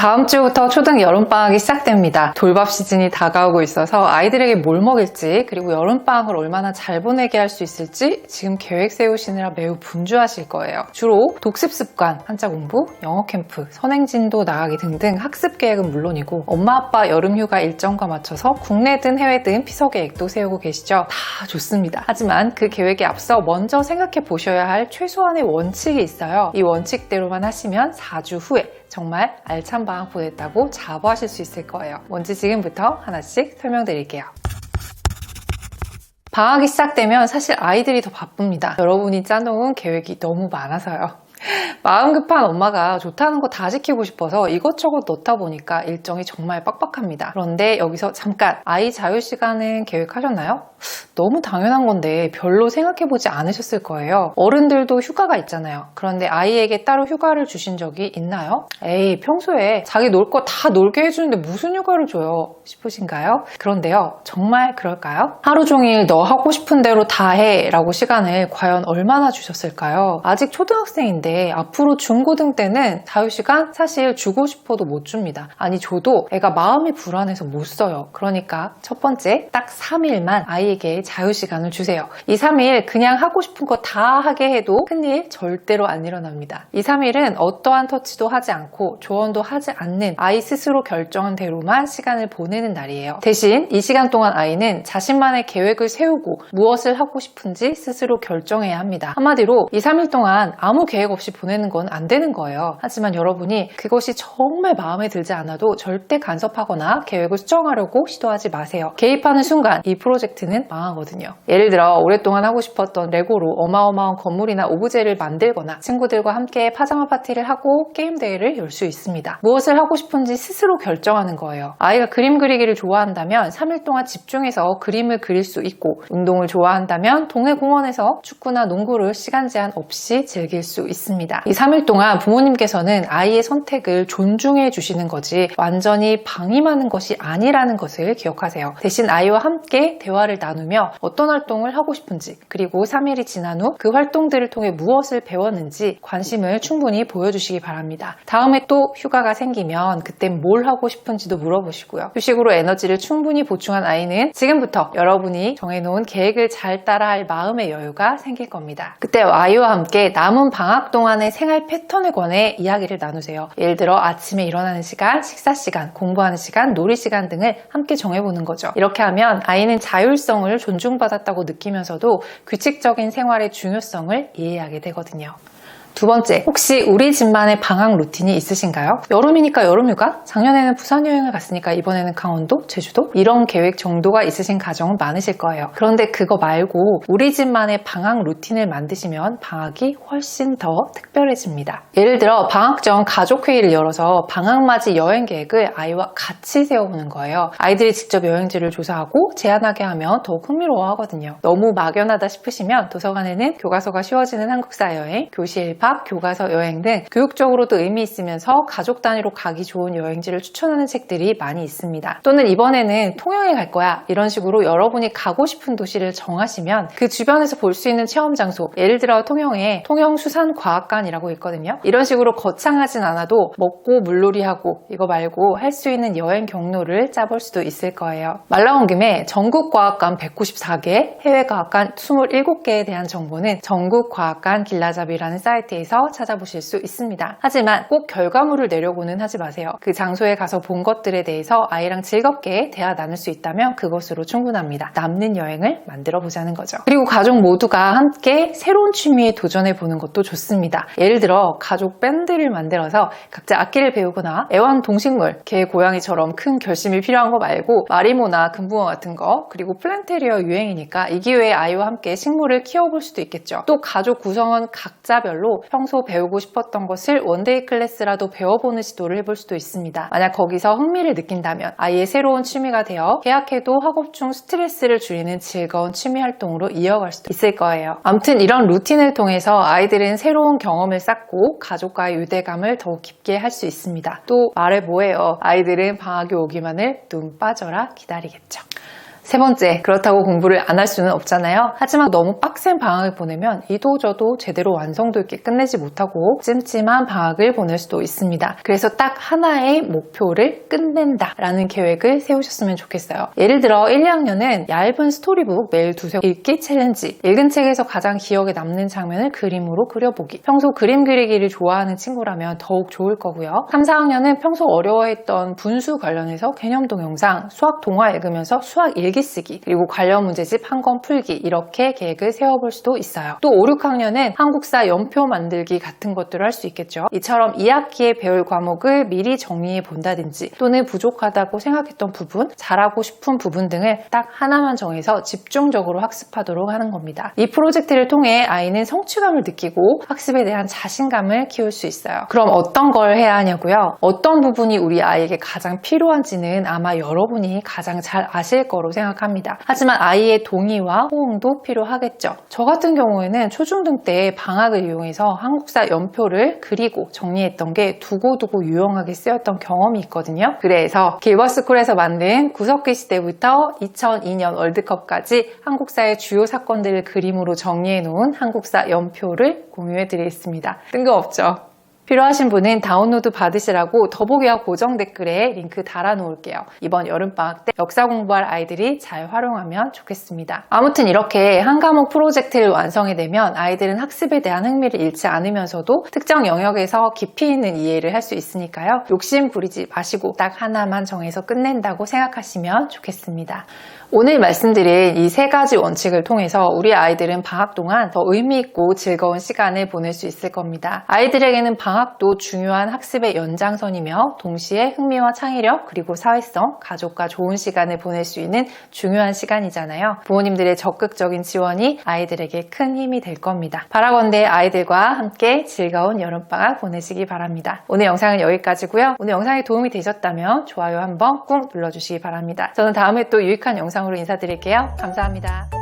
다음 주부터 초등 여름방학이 시작됩니다. 돌밥 시즌이 다가오고 있어서 아이들에게 뭘 먹일지, 그리고 여름방학을 얼마나 잘 보내게 할 수 있을지 지금 계획 세우시느라 매우 분주하실 거예요. 주로 독습 습관, 한자 공부, 영어 캠프, 선행진도 나가기 등등 학습 계획은 물론이고 엄마 아빠 여름휴가 일정과 맞춰서 국내든 해외든 피서 계획도 세우고 계시죠? 다 좋습니다. 하지만 그 계획에 앞서 먼저 생각해 보셔야 할 최소한의 원칙이 있어요. 이 원칙대로만 하시면 4주 후에 정말 알찬 방학 보냈다고 자부하실 수 있을 거예요. 뭔지 지금부터 하나씩 설명드릴게요. 방학이 시작되면 사실 아이들이 더 바쁩니다. 여러분이 짜놓은 계획이 너무 많아서요. 마음 급한 엄마가 좋다는 거 다 지키고 싶어서 이것저것 넣다 보니까 일정이 정말 빡빡합니다. 그런데 여기서 잠깐, 아이 자유시간은 계획하셨나요? 너무 당연한 건데 별로 생각해보지 않으셨을 거예요. 어른들도 휴가가 있잖아요. 그런데 아이에게 따로 휴가를 주신 적이 있나요? 에이, 평소에 자기 놀 거 다 놀게 해주는데 무슨 휴가를 줘요? 싶으신가요? 그런데요, 정말 그럴까요? 하루 종일 너 하고 싶은 대로 다 해 라고 시간을 과연 얼마나 주셨을까요? 아직 초등학생인데 앞으로 중고등 때는 자유시간 사실 주고 싶어도 못 줍니다. 아니, 줘도 애가 마음이 불안해서 못 써요. 그러니까 첫 번째, 딱 3일만 아이에게 자유시간을 주세요. 이 3일 그냥 하고 싶은 거 다 하게 해도 큰일 절대로 안 일어납니다. 이 3일은 어떠한 터치도 하지 않고 조언도 하지 않는 아이 스스로 결정한 대로만 시간을 보내는 날이에요. 대신 이 시간 동안 아이는 자신만의 계획을 세우고 무엇을 하고 싶은지 스스로 결정해야 합니다. 한마디로 이 3일 동안 아무 계획 없이 보내는 건 안 되는 거예요. 하지만 여러분이 그것이 정말 마음에 들지 않아도 절대 간섭하거나 계획을 수정하려고 시도하지 마세요. 개입하는 순간 이 프로젝트는 망하거든요. 예를 들어 오랫동안 하고 싶었던 레고로 어마어마한 건물이나 오브제를 만들거나 친구들과 함께 파자마 파티를 하고 게임 대회를 열 수 있습니다. 무엇을 하고 싶은지 스스로 결정하는 거예요. 아이가 그림 그리기를 좋아한다면 3일 동안 집중해서 그림을 그릴 수 있고, 운동을 좋아한다면 동해 공원에서 축구나 농구를 시간 제한 없이 즐길 수 있습니다. 이 3일 동안 부모님께서는 아이의 선택을 존중해 주시는 거지 완전히 방임하는 것이 아니라는 것을 기억하세요. 대신 아이와 함께 대화를 나누며 어떤 활동을 하고 싶은지, 그리고 3일이 지난 후 그 활동들을 통해 무엇을 배웠는지 관심을 충분히 보여주시기 바랍니다. 다음에 또 휴가가 생기면 그땐 뭘 하고 싶은지도 물어보시고요. 휴식으로 에너지를 충분히 보충한 아이는 지금부터 여러분이 정해놓은 계획을 잘 따라할 마음의 여유가 생길 겁니다. 그때 아이와 함께 남은 방학 동안의 생활 패턴을 권해 이야기를 나누세요. 예를 들어 아침에 일어나는 시간, 식사 시간, 공부하는 시간, 놀이 시간 등을 함께 정해보는 거죠. 이렇게 하면 아이는 자율성을 존중받았다고 느끼면서도 규칙적인 생활의 중요성을 이해하게 되거든요. 두 번째, 혹시 우리 집만의 방학 루틴이 있으신가요? 여름이니까 여름휴가? 작년에는 부산 여행을 갔으니까 이번에는 강원도, 제주도? 이런 계획 정도가 있으신 가정은 많으실 거예요. 그런데 그거 말고 우리 집만의 방학 루틴을 만드시면 방학이 훨씬 더 특별해집니다. 예를 들어 방학 전 가족회의를 열어서 방학맞이 여행 계획을 아이와 같이 세워보는 거예요. 아이들이 직접 여행지를 조사하고 제안하게 하면 더욱 흥미로워하거든요. 너무 막연하다 싶으시면 도서관에는 교과서가 쉬워지는 한국사 여행, 교실 밥, 교과서 여행 등 교육적으로도 의미 있으면서 가족 단위로 가기 좋은 여행지를 추천하는 책들이 많이 있습니다. 또는 이번에는 통영에 갈 거야, 이런 식으로 여러분이 가고 싶은 도시를 정하시면 그 주변에서 볼 수 있는 체험 장소, 예를 들어 통영에 통영수산과학관이라고 있거든요. 이런 식으로 거창하진 않아도 먹고 물놀이하고 이거 말고 할 수 있는 여행 경로를 짜볼 수도 있을 거예요. 말 나온 김에 전국과학관 194개, 해외과학관 27개에 대한 정보는 전국과학관 길라잡이라는 사이트에서 찾아보실 수 있습니다. 하지만 꼭 결과물을 내려고는 하지 마세요. 그 장소에 가서 본 것들에 대해서 아이랑 즐겁게 대화 나눌 수 있다면 그것으로 충분합니다. 남는 여행을 만들어 보자는 거죠. 그리고 가족 모두가 함께 새로운 취미에 도전해 보는 것도 좋습니다. 예를 들어 가족 밴드를 만들어서 각자 악기를 배우거나 애완동식물, 개, 고양이처럼 큰 결심이 필요한 거 말고 마리모나 금붕어 같은 거, 그리고 플랜테리어 유행이니까 이 기회에 아이와 함께 식물을 키워볼 수도 있겠죠. 또 가족 구성원 각자별로 평소 배우고 싶었던 것을 원데이 클래스라도 배워보는 시도를 해볼 수도 있습니다. 만약 거기서 흥미를 느낀다면 아이의 새로운 취미가 되어 계약해도 학업 중 스트레스를 줄이는 즐거운 취미 활동으로 이어갈 수도 있을 거예요. 아무튼 이런 루틴을 통해서 아이들은 새로운 경험을 쌓고 가족과의 유대감을 더욱 깊게 할 수 있습니다. 또 말해 뭐해요. 아이들은 방학이 오기만을 눈 빠져라 기다리겠죠. 세 번째, 그렇다고 공부를 안 할 수는 없잖아요. 하지만 너무 빡센 방학을 보내면 이도저도 제대로 완성도 있게 끝내지 못하고 찜찜한 방학을 보낼 수도 있습니다. 그래서 딱 하나의 목표를 끝낸다 라는 계획을 세우셨으면 좋겠어요. 예를 들어 1, 2학년은 얇은 스토리북 매일 두세 읽기 챌린지, 읽은 책에서 가장 기억에 남는 장면을 그림으로 그려보기. 평소 그림 그리기를 좋아하는 친구라면 더욱 좋을 거고요. 3, 4학년은 평소 어려워했던 분수 관련해서 개념 동영상, 수학 동화 읽으면서 수학 일기 쓰기, 그리고 관련 문제집 한 권 풀기, 이렇게 계획을 세워볼 수도 있어요. 또 5, 6학년은 한국사 연표 만들기 같은 것들을 할 수 있겠죠. 이처럼 2학기에 배울 과목을 미리 정리해 본다든지, 또는 부족하다고 생각했던 부분, 잘하고 싶은 부분 등을 딱 하나만 정해서 집중적으로 학습하도록 하는 겁니다. 이 프로젝트를 통해 아이는 성취감을 느끼고 학습에 대한 자신감을 키울 수 있어요. 그럼 어떤 걸 해야 하냐고요? 어떤 부분이 우리 아이에게 가장 필요한지는 아마 여러분이 가장 잘 아실 거로 생각합니다. 하지만 아이의 동의와 호응도 필요하겠죠. 저 같은 경우에는 초중등 때 방학을 이용해서 한국사 연표를 그리고 정리했던 게 두고두고 유용하게 쓰였던 경험이 있거든요. 그래서 길버스쿨에서 만든 구석기 시대부터 2002년 월드컵까지 한국사의 주요 사건들을 그림으로 정리해 놓은 한국사 연표를 공유해 드리겠습니다. 뜬금없죠? 필요하신 분은 다운로드 받으시라고 더보기와 고정 댓글에 링크 달아놓을게요. 이번 여름방학 때 역사 공부할 아이들이 잘 활용하면 좋겠습니다. 아무튼 이렇게 한 과목 프로젝트를 완성해내면 아이들은 학습에 대한 흥미를 잃지 않으면서도 특정 영역에서 깊이 있는 이해를 할 수 있으니까요. 욕심 부리지 마시고 딱 하나만 정해서 끝낸다고 생각하시면 좋겠습니다. 오늘 말씀드린 이 세 가지 원칙을 통해서 우리 아이들은 방학 동안 더 의미 있고 즐거운 시간을 보낼 수 있을 겁니다. 아이들에게는 방학도 중요한 학습의 연장선이며 동시에 흥미와 창의력 그리고 사회성, 가족과 좋은 시간을 보낼 수 있는 중요한 시간이잖아요. 부모님들의 적극적인 지원이 아이들에게 큰 힘이 될 겁니다. 바라건대 아이들과 함께 즐거운 여름방학 보내시기 바랍니다. 오늘 영상은 여기까지고요. 오늘 영상이 도움이 되셨다면 좋아요 한번 꾹 눌러주시기 바랍니다. 저는 다음에 또 유익한 영상으로 인사드릴게요. 감사합니다.